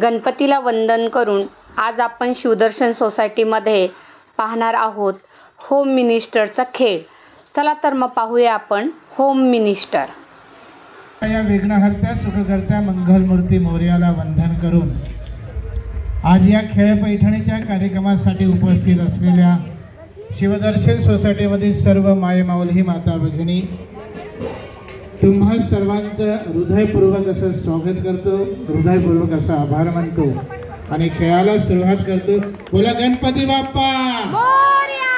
गणपतीला वंदन करून आज आपण शिवदर्शन सोसायटीमध्ये पाहणार आहोत होम मिनिस्टरचा खेळ. चला तर मग पाहूया आपण होम मिनिस्टर. या विघ्नहर्त्या सुखकर्त्या मंगलमूर्ती मोर्याला वंदन करून आज या खेळ पैठणीच्या कार्यक्रमासाठी उपस्थित असलेल्या शिवदर्शन सोसायटीमधील सर्व मायमाऊली माता भगिनी, तुम्हा सर्वांचं हृदयपूर्वक असं स्वागत करतो, हृदयपूर्वक असा आभार मानतो आणि खेळाला सुरुवात करतो. बोला गणपती बाप्पा मोरया,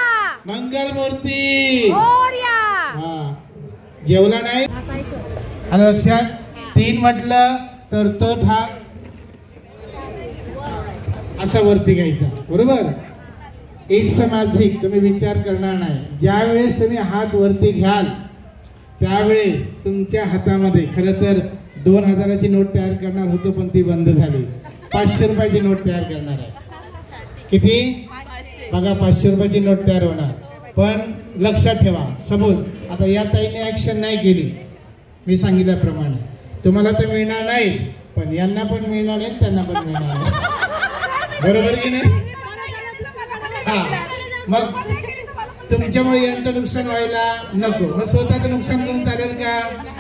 मंगलमूर्ती मोरया. हा, जेवला नाही आणि लक्षात 3 म्हटलं तर तो थाप असा वरती घ्यायचा, बरोबर. It's magic. तुम्ही विचार करणार नाही. ज्या वेळेस तुम्ही हात वरती घ्याल त्यावेळेस तुमच्या हातामध्ये खरं तर 2000ची नोट तयार करणार होतो, पण ती बंद झाली. 500 रुपयाची नोट तयार करणार आहे. किती? बघा, 500 रुपयाची नोट तयार होणार. पण लक्षात ठेवा, सपोज आता या ताईने ऍक्शन नाही केली, मी सांगितल्याप्रमाणे तुम्हाला तर मिळणार नाही, पण यांना पण मिळणार नाही, त्यांना पण मिळणार नाही. बरोबर की नाही? हा, मग तुमच्यामुळे यांचं नुकसान व्हायला नको. मग स्वतःचं नुकसान करून चालेल का?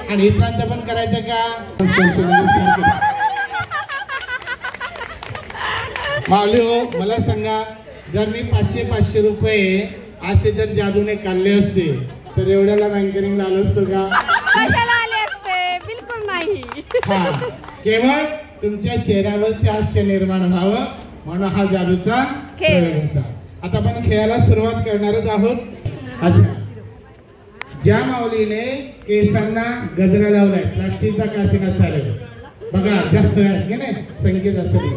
आणि इतरांचं पण करायचं का? माऊली हो, मला सांगा, जर मी 500 रुपये असे जर जादूने काढले असते तर एवढ्याला बँकरिंगला आलो असतो का? कशाला आले असते? बिलकुल नाही. हा, केवळ तुमच्या चेहऱ्यावरती हास्य निर्माण व्हावं म्हणून हा जादूचा प्रयोग होता. आता आपण खेळाला सुरुवात करणारच आहोत. अच्छा, ज्या माऊलीने केसांना गजरा लावलाय, प्लास्टिकचा कासिना चालेल बघा, जास्त आहे की नाही, संख्येत असेल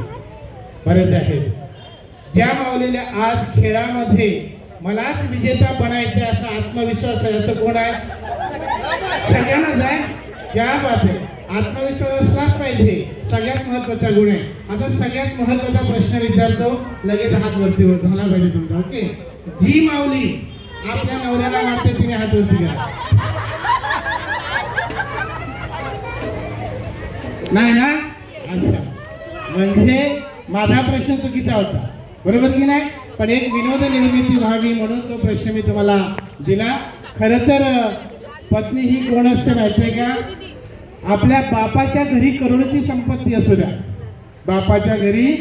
बरेच आहेत. ज्या माऊलीने आज खेळामध्ये मलाच विजेता बनायचे असा आत्मविश्वास आहे, असं कोण आहे? सगळ्यांनाच आहे. क्या बात आहे. आत्मविश्वास असलाच पाहिजे, सगळ्यात महत्वाचा गुण आहे. आता सगळ्यात महत्वाचा प्रश्न विचारतो, लगेच हात वरती झाला पाहिजे तुमचा. ओके, जी माऊली आपल्या नवऱ्याला वाटते तिने हात वरती घ्या. नाही ना? अच्छा, म्हणजे माझा प्रश्न चुकीचा होता, बरोबर की नाही? पण एक विनोद निर्मिती व्हावी म्हणून तो प्रश्न मी तुम्हाला दिला. खरं तर पत्नी ही कोण असते माहितीये का? आपल्या बापाच्या घरी करोडोची संपत्ती असू द्या, बापाच्या घरी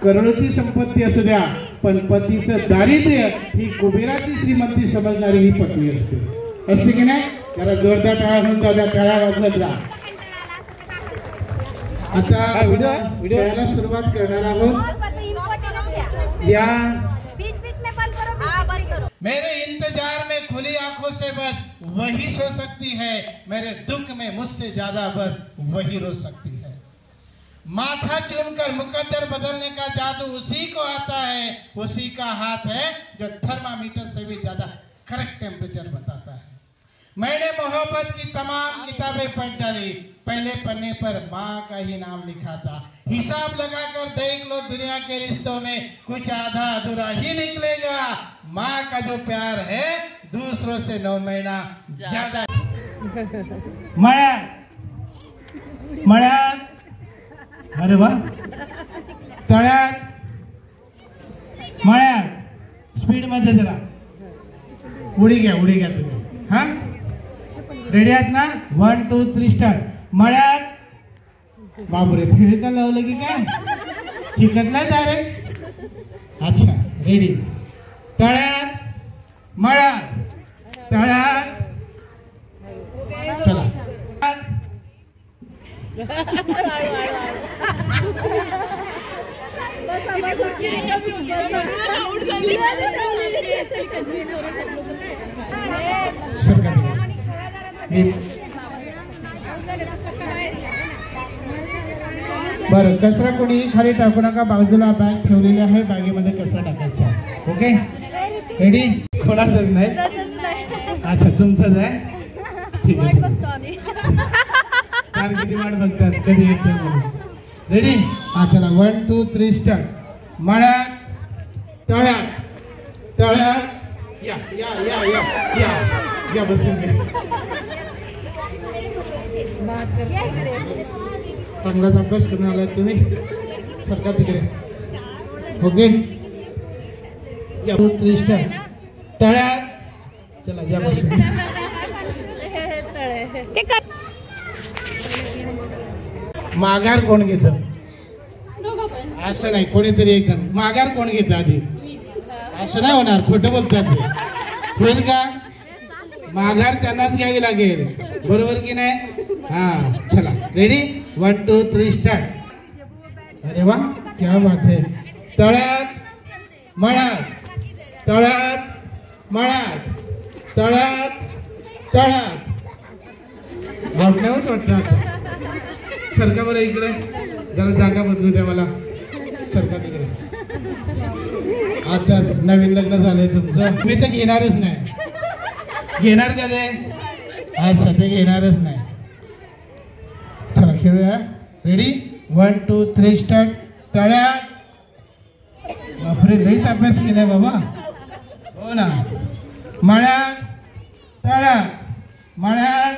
करोडोची संपत्ती असू द्या, पण पतीचं दारिद्र्य ही कुबेराची श्रीमंती समजणारी ही पत्नी असते की नाही? जरा जोरदार टाळा होऊन जाऊ द्या, टाळा वाजवत जा. आता व्हिडिओला सुरुवात करणार आहोत. या मेरे इंतजार में खुली आंखों से बस वही सो सकती है, मेरे दुख में मुझसे ज्यादा बस वही रो सकती है. माथा चूमकर मुकद्दर बदलने का जादू उसी को आता है, उसी का हाथ है जो थर्मामीटर से भी ज्यादा करेक्ट टेम्परेचर बताता है. मैंने मोहब्बत की तमाम किताबें पढ़ डाली, पहले पन्ने पर माँ का ही नाम लिखा था. हिसाब लगाकर देख लो, दुनिया के रिश्तों में कुछ आधा अधूरा ही निकलेगा. माँ का जो प्यार है दूसरों से 9 महीना ज्यादा. मळ्यात, अरे वा, तळ्यात, मळ्यात, स्पीड मध्ये जरा उडी घ्या तुम्ही. हा, रेडी आहात ना? 1 2 3 स्टार्ट. मळ्यात, बापरे, फेविका लावलं की काय? चिकटला डायरेक्ट. अच्छा, रेडी. तळ्यात, मळ्यात, तळ्यात, चला. बरं, कचरा कोणी खाली टाकू नका. बाजूला बॅग ठेवलेली आहे, बॅगेमध्ये कचरा टाकायचा. Okay, ready? कोणाचं नाही? अच्छा, तुमचंच आहे. ठीक आहे, किती वाट बघतात, कधी येतो. रेडी? हा, चला. 1 2 3 स्टार्ट. मळ्यात, तळ्यात, तळ्यात, या या या या या या बसून चांगलाच अभ्यास करून आलात तुम्ही. सरका तिकडे. ओके या त्रिष्टा तळ्यात चला या बस. माघार कोण घेत? असं नाही, कोणीतरी एक जण. माघार कोण घेत आधी? असं नाही होणार, खोटं बोलतात ते. होईल का? माघार त्यांनाच घ्यावी लागेल, बरोबर की नाही? हा चला रेडी 1 2 3 स्टार्ट. अरे वा क्या बात है. तळ्यात मळ्यात तळ्यात मळ्यात तळ्यात तळ्यात. वाटण्यावर वाटतं. सरका बरं इकडे, जरा जागा बदलू द्या मला. सरका तिकडे. आताच नवीन लग्न झालंय तुमचं. मी तर घेणारच नाही. घेणार का ते? अच्छा ते घेणारच नाही. चला खेळूया. Ready 1 2 3 start. तळ्यात. बापरे लईच अभ्यास केलाय बाबा. हो ना. मळ्यात तळ्यात मळ्यात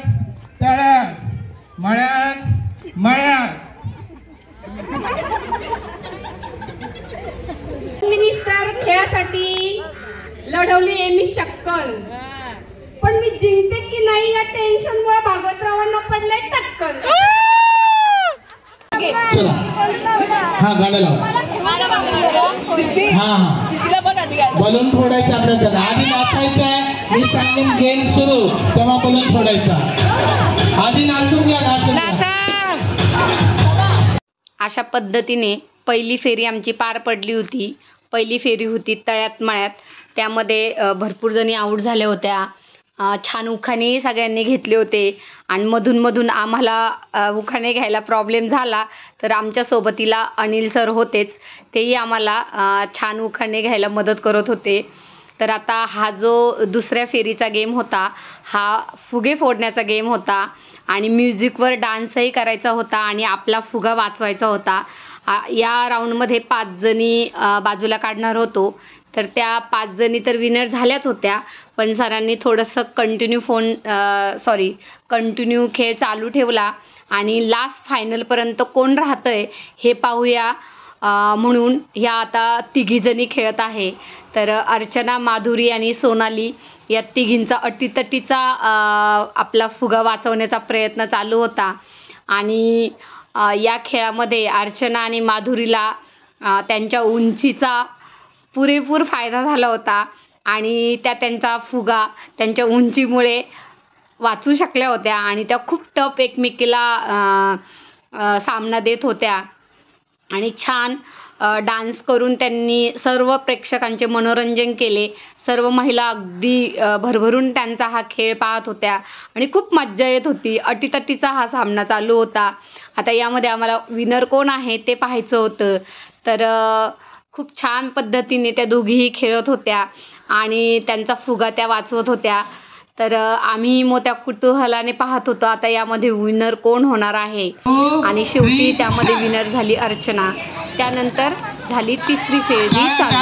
तळ्यात मळ्यात मळ्यात. मिनिस्टर खेळासाठी लढवली आहे मी शक्कल, पण मी जिंकते की नाही या टेन्शन मुळे भागवतरावांना पडले टक्कल. चला हा गाणं लाव. हा बलून फोडायचं आपल्याला. आधी नाचायचं आहे. मी सांगेन गेम सुरू तेव्हा बलून फोडायचा. आधी नाचून घ्या. नाचून घ्या. अशा पद्धतीने पहिली फेरी आमची पार पडली होती. पहिली फेरी होती तळ्यात मळ्यात. त्यामध्ये भरपूर जणी आऊट झाल्या होत्या. छान उखाणे सगळ्यांनी घेतले होते आणि मधून आम्हाला उखाणे घ्यायला प्रॉब्लेम झाला, तर आमच्या सोबतीला अनिल सर होतेच. तेही आम्हाला छान उखाणे घ्यायला मदत करत होते. तर आता हा जो दुसऱ्या फेरीचा गेम होता हा फुगे फोडण्याचा गेम होता आणि म्युझिकवर डान्सही करायचा होता आणि आपला फुगा वाचवायचा होता. या राऊंडमध्ये 5 जणी बाजूला काढणार होतो. तर त्या 5 जणी तर विनर झाल्याच होत्या, पण सरांनी थोडंसं कंटिन्यू खेळ चालू ठेवला आणि लास्ट फायनलपर्यंत कोण राहतंय हे पाहूया म्हणून ह्या आता तिघीजणी खेळत आहे. तर अर्चना, माधुरी आणि सोनाली या तिघींचा अटीतटीचा आपला फुगा वाचवण्याचा प्रयत्न चालू होता. आणि या खेळामध्ये अर्चना आणि माधुरीला त्यांच्या उंचीचा पुरेपूर फायदा झाला होता आणि त्या त्यांचा फुगा त्यांच्या उंचीमुळे वाचू शकल्या होत्या आणि त्या खूप टफ एकमेकीला सामना देत होत्या आणि छान डान्स करून त्यांनी सर्व प्रेक्षकांचे मनोरंजन केले. सर्व महिला अगदी भरभरून त्यांचा हा खेळ पाहत होत्या आणि खूप मज्जा येत होती. अटीतटीचा हा सामना चालू होता. आता यामध्ये आम्हाला विनर कोण आहे ते पाहायचं होतं. तर खूप छान पद्धतीने त्या दोघीही खेळत होत्या आणि त्यांचा फुगा त्या वाचवत होत्या. तर आम्ही मोठ्या कुतूहलाने पाहत होतो आता यामध्ये विनर कोण होणार आहे. आणि शेवटी त्यामध्ये विनर झाली अर्चना. त्यानंतर झाली तिसरी फेरी चालू.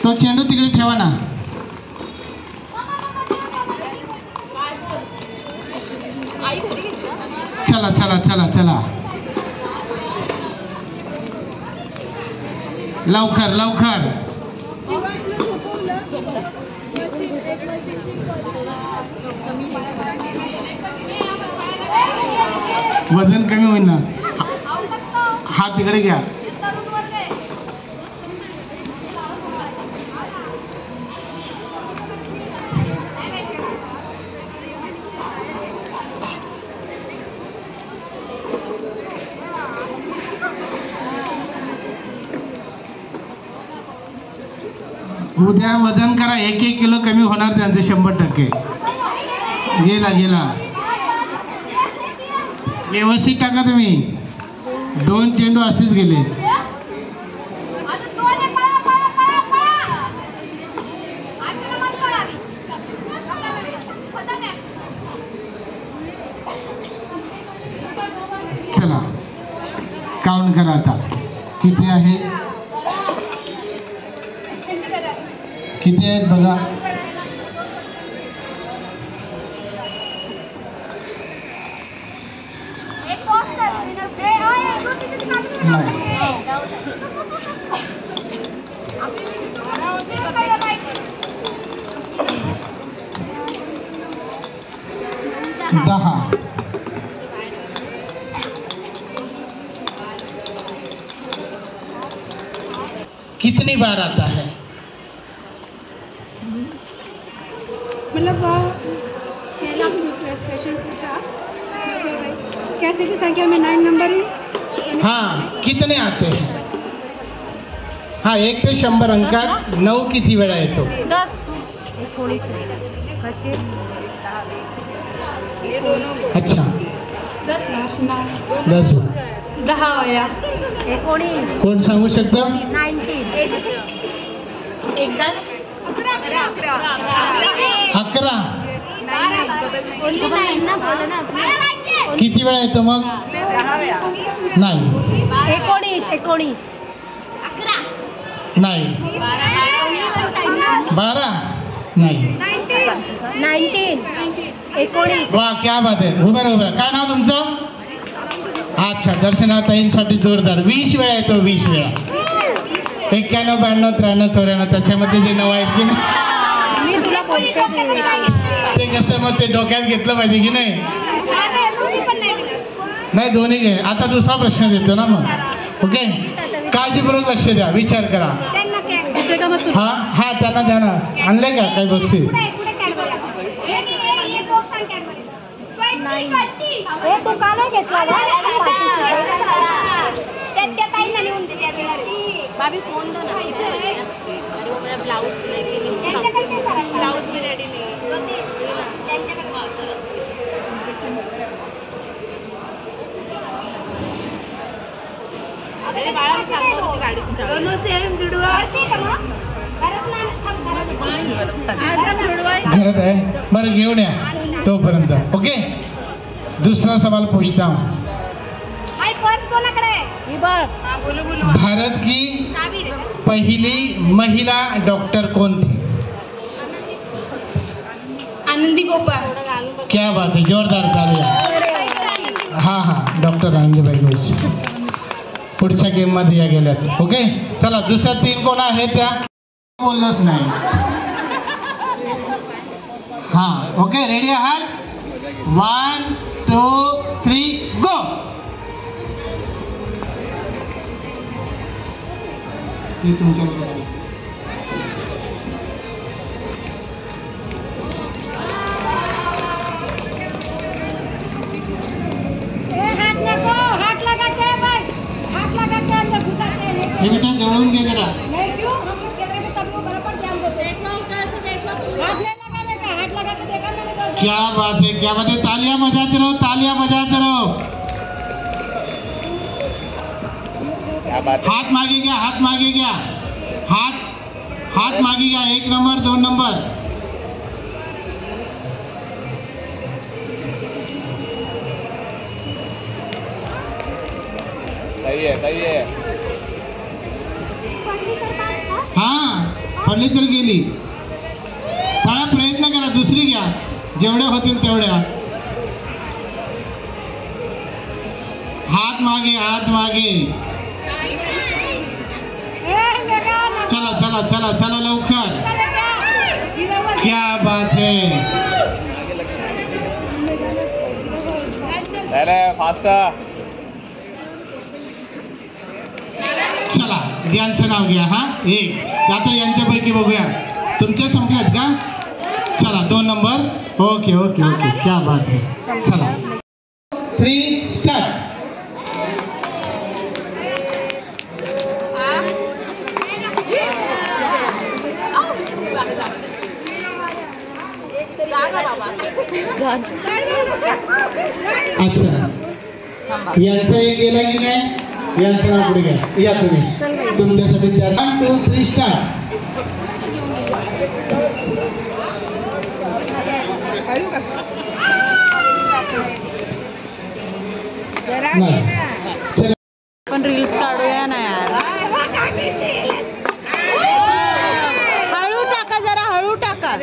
तो चेंडू तिकडे ठेवा ना. चला चला चला चला लवकर लवकर. वजन कमी होईल ना. हा तिकडे घ्या. उद्या वजन करा. 1-1 किलो कमी होणार त्यांचे 100%. गेला गेला. व्यवस्थित टाका तुम्ही. 2 चेंडू असेच गेले. चला काउंट करा आता. किती आहे किती आहेत बघा. नाही. 10. कितनी बार आता है? मतलब कैसे की संख्या में 9 नंबर है. हाँ, कितने आते हैं? हाँ, 1 ते 100 अंकात 9 किती वेळा येतो? 10. अच्छा, 10 10. 10 वेळा. कोण सांगू शकतं? 11. किती वेळा येतो मग? नाही. 19. नाही. 12. नाही. 19. वा, क्या बात आहे. उभं काय नाव तुमचं? अच्छा, दर्शनाताईंसाठी जोरदार. 20 वेळा येतो. 20 वेळा. 91, 92, 93, 94. त्याच्यामध्ये जे नाव आहेत की नाही, ते कसं मग ते डोक्यात घेतलं पाहिजे की नाही? नाही, दोन्ही घे. आता दुसरा प्रश्न देतो ना मग. ओके, काळजीपूर्वक लक्ष द्या, विचार करा. हा हा, त्यांना द्या ना. आणलंय का काही बक्षीस? घरात आहे. बरं, घेऊन या तोपर्यंत. ओके, दूसरा सवाल पूछता हूँ. भारत की पहली महिला डॉक्टर कौन थी? आनंदी गोपाळ. क्या बात है, जोरदार तालिया. हा हा, डॉक्टर आनंदीबाई घोष पुढच्या गेम मध्ये या गेल्यात. ओके, चला, दुसऱ्या 3 कोण आहे त्या बोललोच नाही. हा, ओके, रेडी आहात? 1, 2, 3, गो. ती तुमच्या हे बेटा जवळून घे जरा. क्या बात है, क्या बात है. तालियां बजाते रहो, तालियां बजाते रहो. हाथ मागे घ्या, हात मागे घ्या. हात मागे घ्या. 1 नंबर, 2 नंबर. सही है. हा, पडली तर गेली. थोडा प्रयत्न करा, दुसरी घ्या, जेवढ्या होतील तेवढ्या. हात मागे. चला लवकर. क्या बात है. फास्टर. चला, यांचं नाव घ्या. हा, 1. आता यांच्यापैकी बघूया. तुमचे संपलेत का? चला, 2 नंबर. ओके. क्या बात है. चला, 3 स्टार्ट. अच्छा, यांचं एक गेला की नाही? यांचं नाव पुढे घ्या. या तुम्ही, तुमच्यासाठी 1, 2, 3 स्टार्ट. पण रील्स काढूया ना यार. हळू टाका जरा, हळू टाका.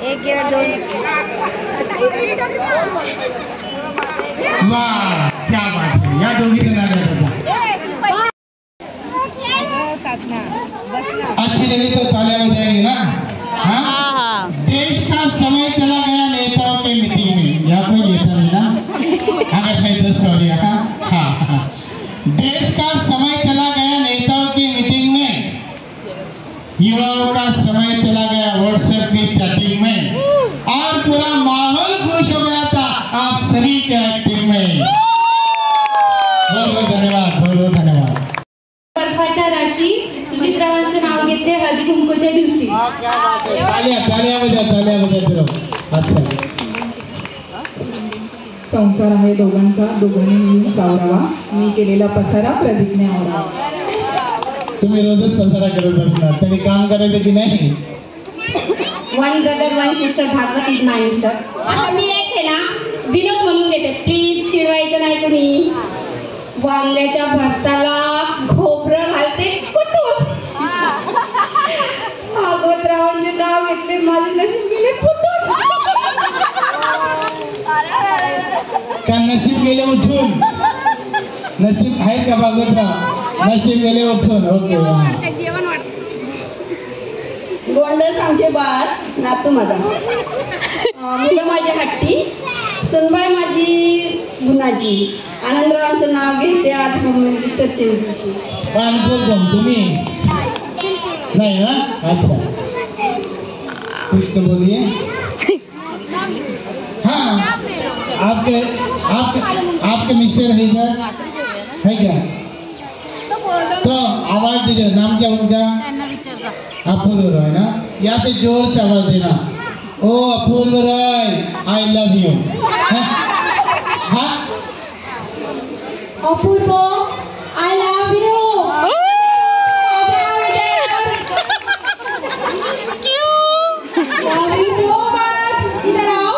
एक गेला 2. वाह. क्या बात आहे. या दोघी जणांना अच्छी लगी तो तालियां हो जाएंगी ना. हाँ, देश का समय चला गया नेताओं के मीटिंग में. या कोई नेता नहीं ना, अगर है तो सॉरी. हाँ, देश का समय चला गया नेताओं की मीटिंग में, युवाओं का समय चला गया व्हाट्सएप की चैटिंग में, और पूरा माहौल खुश हो गया था आप सभी के एक्टिंग में. बहुत बहुत धन्यवाद, बहुत बहुत धन्यवाद. बर्फाच्या राशी सुचित्रावांचं नाव घेते हळदी कुंकूच्या दिवशी. तालिया तालिया बजा फिरो. अच्छा. संसार आहे दोघांचा, दोघांनी मिळून सावरावा. मी केलेला पसारा प्रदीपने आवरावा. तुम्ही रोजच पसारा करत असणार, त्यांनी काम करायचं की नाही. One brother one sister Bhagwat is my mister. आता मी एक आहे ना विनोद म्हणून घेते, प्लीज चिडवायचं नाही तुम्ही. वांग्याच्या भरताला खोबरं घालते कुटून. भागवतरावांचे नाव घेतले, माझे नशीब गेले फुटून. का नशीब गेले उठून. नशीब आहे का भागवतराव. नशीब गेले उठून. ओके. गोंडस आमचे बाळ नातू माझा, मुलं माझी हट्टी, सुनबाई माझी गुणाची. आनंदरावांचं नाव घेते आज रजिस्टरच्या दिवशी. पानपूर कोण तुम्ही नाही ना. अच्छा, कुछ तो बोलिए. हाँ, आपके मिस्टर है इधर है क्या. तो आवाज दीजिए. नाम क्या उनका. अपूर्व रॉय ना. यहाँ से जोर से आवाज देना. ओ अपूर्व रॉय, आई लव यू. हाँ, अपूर्व आय लव यू. इधर आओ.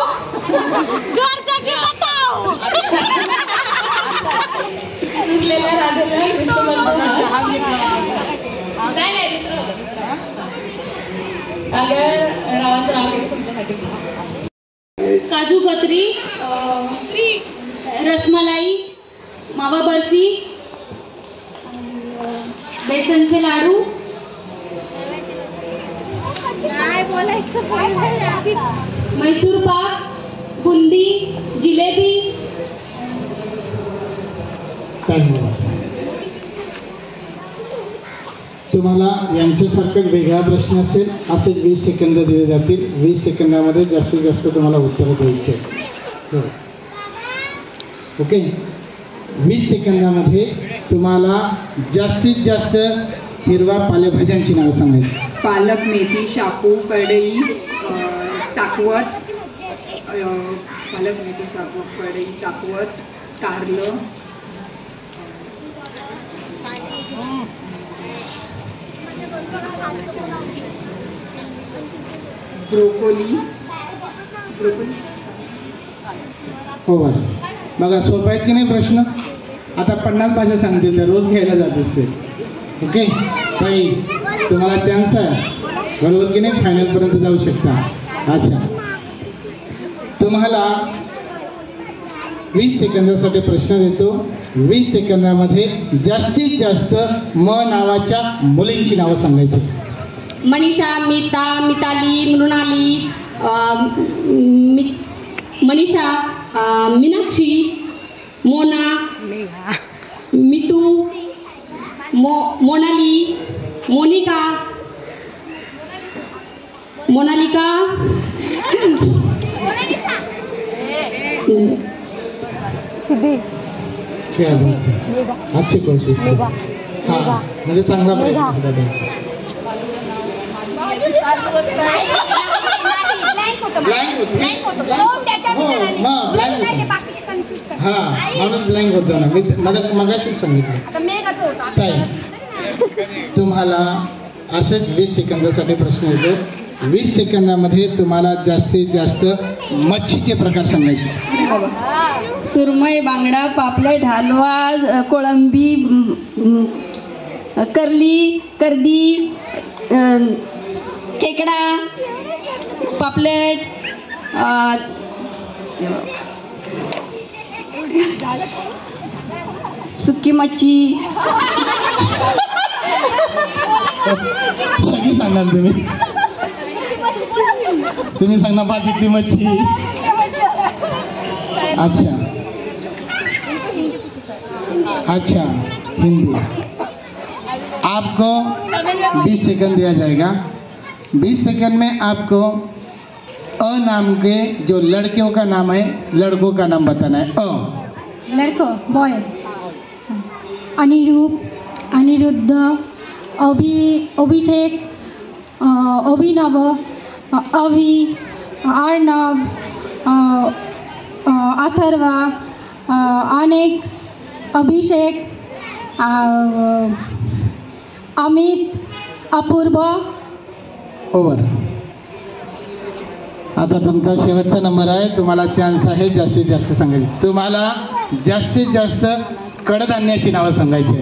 काजू कतरी, रसमलाई, मावा बर्फी, बेसनचे लाडू, मैसूर पाक, बुंदी, जिलेबी. तुम्हाला यांच्यासारखं वेगळा प्रश्न असेल असे 20 सेकंद दिले जातील. 20 सेकंदामध्ये जास्तीत जास्त तुम्हाला उत्तर द्यायचे. ओके. 20 सेकंदामध्ये तुम्हाला जास्तीत जास्त हिरवा पालेभाज्यांची नावं सांगायची. पालक, मेथी, शापू, करडई, चाकवत. पालक, मेथी, शापू, करडई, चाकवत, कारलं, ब्रोकोली. हो बरं. बघा सोपा आहेत की नाही प्रश्न. आता 50 भाषा सांगतील त्या रोज घ्यायला जात असते. ओके ताई, तुम्हाला चान्स आहे बरोबर की नाही. फायनलपर्यंत जाऊ शकता. अच्छा, तुम्हाला 20 सेकंदासाठी प्रश्न देतो. 20 सेकंदामध्ये जास्तीत जास्त म नावाच्या मुलींची नावं सांगायची. मनीषा, मीता, मिताली, मृणाली, मनीषा, मीनाक्षी, मोना, मितू, मोनाली, मोनिका, मोनालिका, सिद्धी. क्या बात है, अच्छी कोशिश. हाँ, म्हणजे चांगला प्रयत्न. हा, माणूस ब्लँक होतो ना. मी मगाशीच सांगितलं. ताई, तुम्हाला असेच 20 सेकंदासाठी प्रश्न येतो. 20 सेकंदामध्ये तुम्हाला जास्तीत जास्त मच्छीचे प्रकार सांगायचे. सुरमई, बांगडा, पापलेट, हलवा, कोळंबी, करली, कर्दी, खेकडा, पापलेट, सुकी मच्छी. सगळी सांगाल तुम्ही. तुम्ही सांगणार भाजीतली मच्छी. अच्छा अच्छा, हिंदी. आपको 20 सेकंड दिया जाएगा. 20 सेकंड में आपको अ नाम के जो लड़कियों का नाम है, लड़कों का नाम बताना है. अ लड़को बॉय. अनिरूप, अनिरुद्ध, अभिषेक, अभिनव, अभि, अर्णव, अथर्वा, अनेक, अभिषेक, अमित, अपूर्व. ओव्हर. आता तुमचा शेवटचा नंबर आहे. तुम्हाला चान्स आहे जास्तीत जास्त सांगायचे. तुम्हाला जास्तीत जास्त कडधान्याची नावं सांगायची.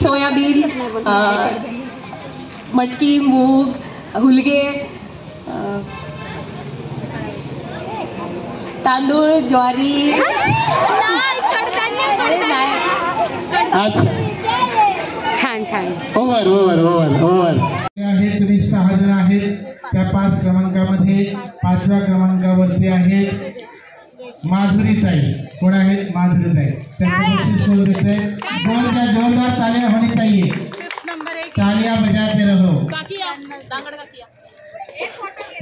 सोयाबीन, मटकी, मूग, हुलगे, तांदूळ, ज्वारी. अच्छा, छान छान. Over over over over. तुम्ही 6 जण आहेत. त्या 5 क्रमांकामध्ये 5व्या क्रमांकावरती आहेत माधुरीताई. कोण आहेत? माधुरीताई. त्यांचं बक्षीस कोण देत आहे? जोरदार तालियां होनी चाहिए. तालियां बजाते रहो.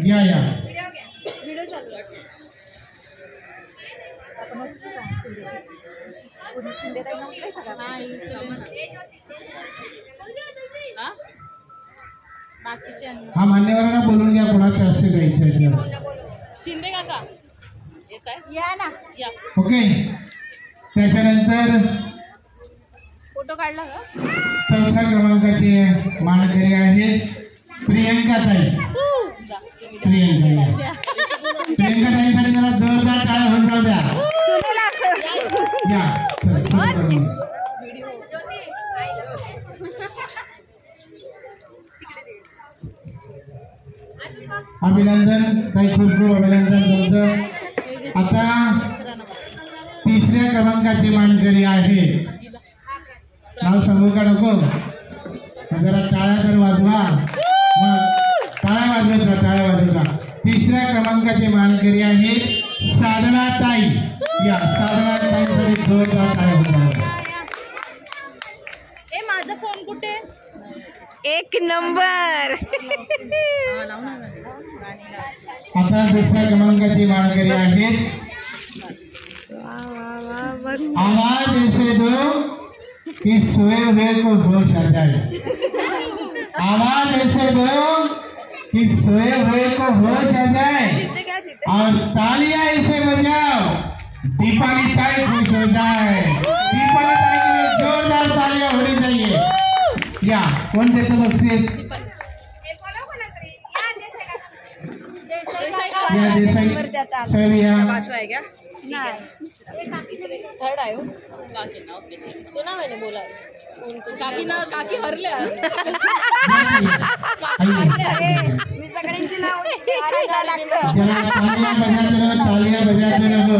या हा मान्यवरांना बोलून घ्या. कोणाचं असे द्यायचं. शिंदे काका या ना. ओके. त्याच्यानंतर फोटो काढला का? 4थ्या क्रमांकाचे मानकरी आहेत प्रियंका ताई. प्रियंका ताईसाठी जरा जोरदार टाळ्या होऊन जाऊ द्या. या अभिनंदन ताई, खूप खूप अभिनंदन तुमचं. आता 3ऱ्या क्रमांकाचे मानकरी आहे. नाव सांगू का नको? जरा टाळ्या तर वाजवा. टाळ्या वाजवत राहा, टाळ्या वाजवत राहा. 3ऱ्या क्रमांकाचे मानकरी आहे साधना ताई. या साधना ताईसाठी जोरदार टाळ्या होतात. माझा फोन कुठे? 1 नंबर. आता 2ऱ्या क्रमांकाचे मानकरी आहेत आवाज ऐसे दो कि सोए हुए को होश आ जाए. आवाज ऐसे दो कि सोए हुए को होश आ जाए और तालियां ऐसे बजाओ दीपाली ताई खुश हो जाए. दीपाली ताई के लिए जोरदार तालियां होनी चाहिए. या कोण देतं बक्षीस? या देसाई साहेब या. थर्ड आहे सुना मैंने बोला. काकी ना काकी हरल्या. मी सगळ्यांची नाव तालियां बजाते रहो.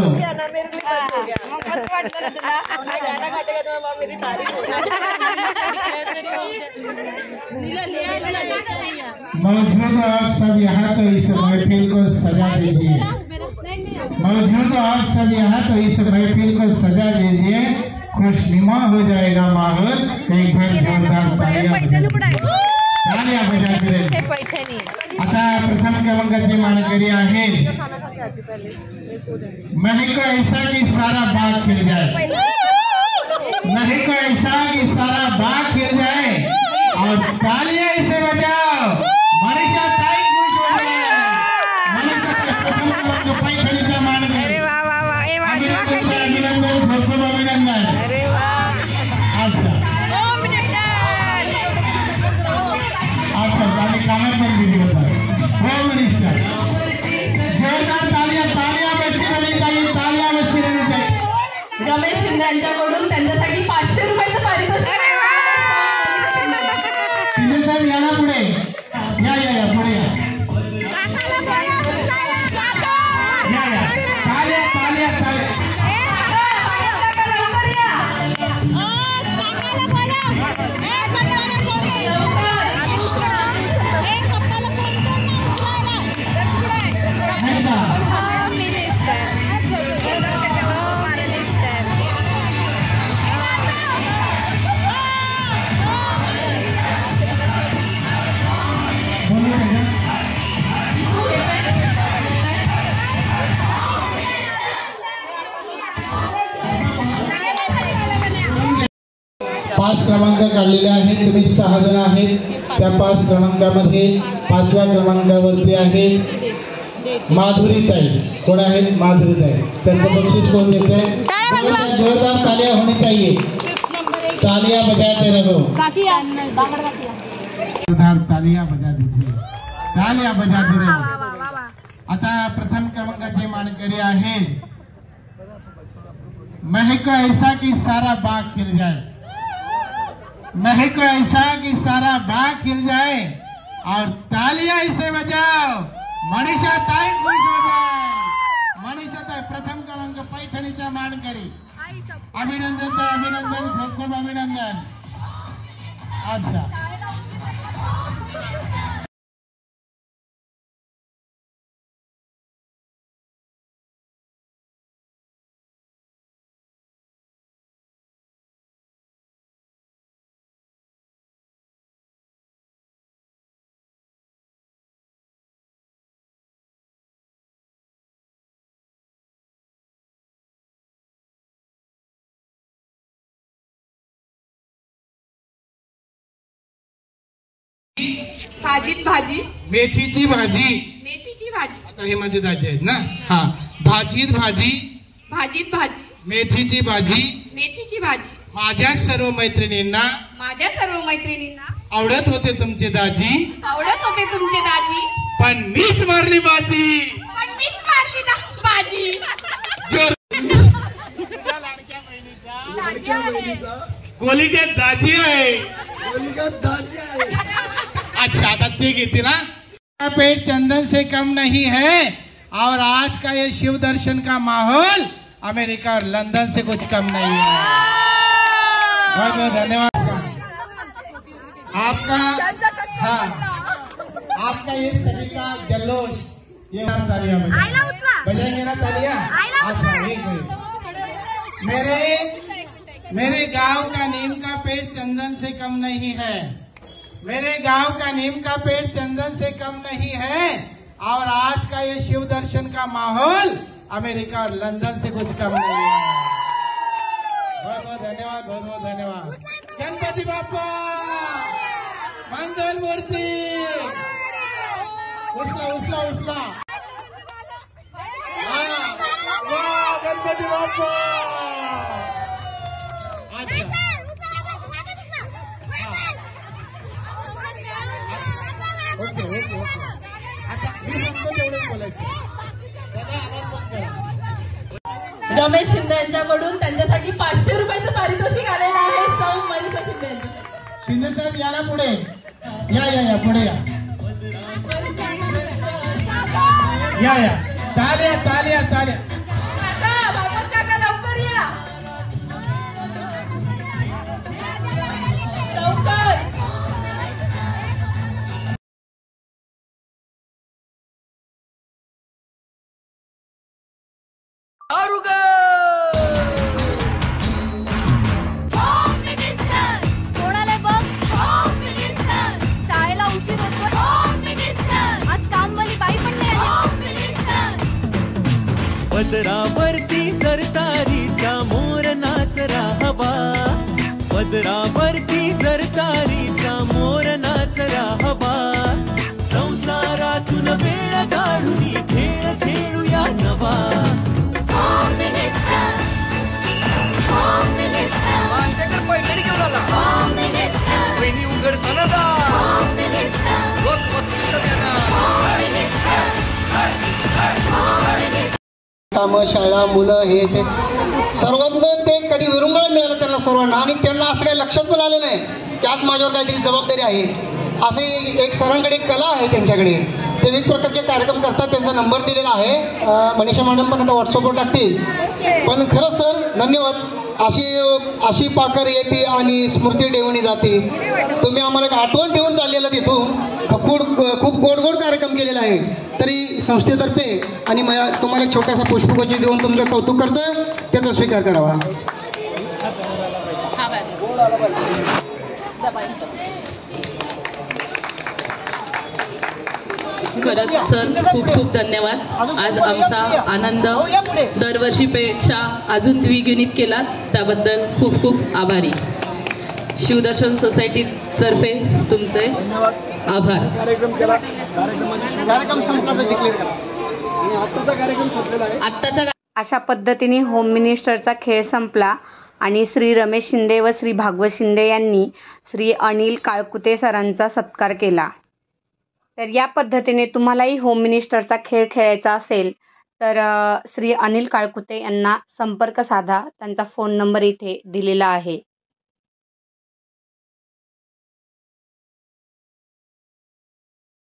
मौजूद आप सब यहाँ तो इस महफिल को सजा दीजिए. मौजूद आप सब यहाँ तो इस महफिल को सजा दीजिए. खुशनुमा हो जाएगा माहौल. एक बार जोरदार तालियां बजाते रहिए. आता प्रथम क्रमांकाचे मानकरी आहे महको ऐसा कि सारा बाग खिल जाए. महको ऐसा कि सारा बाग खिल जाए और तालियां ऐसे बजाओ. मनीषा ताई खुश हो जाए. मनीषा प्रथम क्रमांक पैठणीचा मानकरी. अभिनंदन खूप खूप अभिनंदन. अच्छा आणि कामात पण दिली होता. हो मनीषा जोरदार तालियां. तालियां बसती रही ताई. तालियां बसती रही ताई. रमेश शिंदे यांच्याकडून त्यांच्यासाठी 500 रुपयाचं पारितोषिक. शिंदे साहेब या ना पुढे. या पुढे या. ताल्या ताल्या ताल्या पाच क्रमांक काढलेले आहेत. तुम्ही 6 जण आहेत. त्या 5 क्रमांकामध्ये 5व्या क्रमांकावरती आहेत माधुरीताई. कोण आहेत? माधुरीताई. त्यांचं बक्षीस कोण देते? जोरदार तालियां होनी चाहिए. तालियां बजाते रहो. जोरदार तालियां बजा दीजिए. तालियां बजाते रहो. आता प्रथम क्रमांकाचे मानकरी आहेत महक ऐसा कि सारा बाग खिल जाए. महक ऐसा कि सारा बाग खिल जाए और तालियां ऐसे बजाओ. मनीषा ताई खुश हो जाए. मनीषा ताई प्रथम क्रमांक पैठणीच्या मानकरी. अभिनंदन ताई, अभिनंदन, खूप खूप अभिनंदन. अच्छा भाजीत भाजी, मेथीची भाजी. मेथीची भाजी, आता हे माझे दाजी आहेत ना. हा, भाजीत भाजी, भाजीत भाजी, मेथीची भाजी. मेथीची भाजी. माझ्या सर्व मैत्रिणींना, माझ्या सर्व मैत्रिणींना आवडत होते तुमचे दाजी, आवडत होते तुमचे दाजी, पण मीच मारली बाजी. पण मीच मारली ना बाजी. जोर दाजी आहे. कोलिगत दाजी आहे. अच्छा, आता ते घेते ना. पेट चंदन से कम नहीं है और आज का ये शिव दर्शन का माहौल अमेरिका और लंदन से कुछ कम नहीं है. बहुत बहुत धन्यवाद आपका. हाँ, आपका ये सभी का जल्लोष, ये तालियां बजाएंगे ना तालियां. अच्छा, एक मिनट. मेरे गांव का नीम का पेड़ चंदन से कम नहीं है. मेरे गांव का नीम का पेड़ चंदन से कम नहीं है और आज का ये शिव दर्शन का माहौल अमेरिका और लंदन से कुछ कम नहीं है. बहुत बहुत धन्यवाद, बहुत बहुत धन्यवाद. गणपति बाप्पा मंगल मूर्ति. उचला उचला उचला. वाह, गणपति बाप्पा. अच्छा, ओके ओके ओके. आता मी सांगतो तेवढंच बोलायचं. दादा आवाज बंद करा. रमेश शिंदे यांच्याकडून त्यांच्यासाठी 500 रुपयाचं पारितोषिक आलेलं आहे. सौ मनीषा शिंदे यांच्यासाठी. शिंदे साहेब या ना पुढे. या पुढे या. या तालिया तालिया तालिया. काका, भागवत काका लवकर या. लवकर. कोणाला बघ, शाळेला उशीर होतो. आज कामवाली बाई पण नाही आली. पदरावरती सरतारीचा मोर नाचरा हवा. पदरावरती सरतारीचा मोर नाचरा हवा. संसारातून वेळ काढून खेळ खेळूया नवा. पैठणी घेऊन आला. बहिणी उघडताना काम, शाळा, मुलं, हे ते सर्वांना ते कधी विरंगुळा मिळालं त्यांना सर्वांना. आणि त्यांना असं काही लक्षात पण आलं नाही की आज माझ्यावर काहीतरी जबाबदारी आहे. असे एक सरांकडे कला आहे त्यांच्याकडे. विविध प्रकारचे कार्यक्रम करतात, त्यांचा नंबर दिलेला आहे. मनीषा मॅडम पण आता व्हॉट्सअपवर टाकतील. पण खरंच सर धन्यवाद. अशी पाकर येते आणि स्मृती ठेवणी जाते. तुम्ही आम्हाला एक आठवण ठेवून चाललेलं तिथून खूप गोड गोड कार्यक्रम केलेला आहे. तरी संस्थेतर्फे आणि तुम्हाला एक छोटासा पुष्पगुच्छ देऊन तुमचं कौतुक करतोय, त्याचा स्वीकार करावा. खरंच सर खूप खूप धन्यवाद. आज आमचा आनंद दरवर्षीपेक्षा अजून द्विगुणित केला, त्याबद्दल खूप खूप आभारी. शिवदर्शन सोसायटी तर्फे तुमचे आभार. आत्ताचा अशा पद्धतीने होम मिनिस्टरचा खेळ संपला आणि श्री रमेश शिंदे व श्री भागवत शिंदे यांनी श्री अनिल काळकुते सरांचा सत्कार केला. तर या पद्धतीने तुम्हालाही होम मिनिस्टरचा खेळ खेळायचा असेल तर श्री अनिल काळकुते यांना संपर्क साधा. त्यांचा फोन नंबर इथे दिलेला आहे.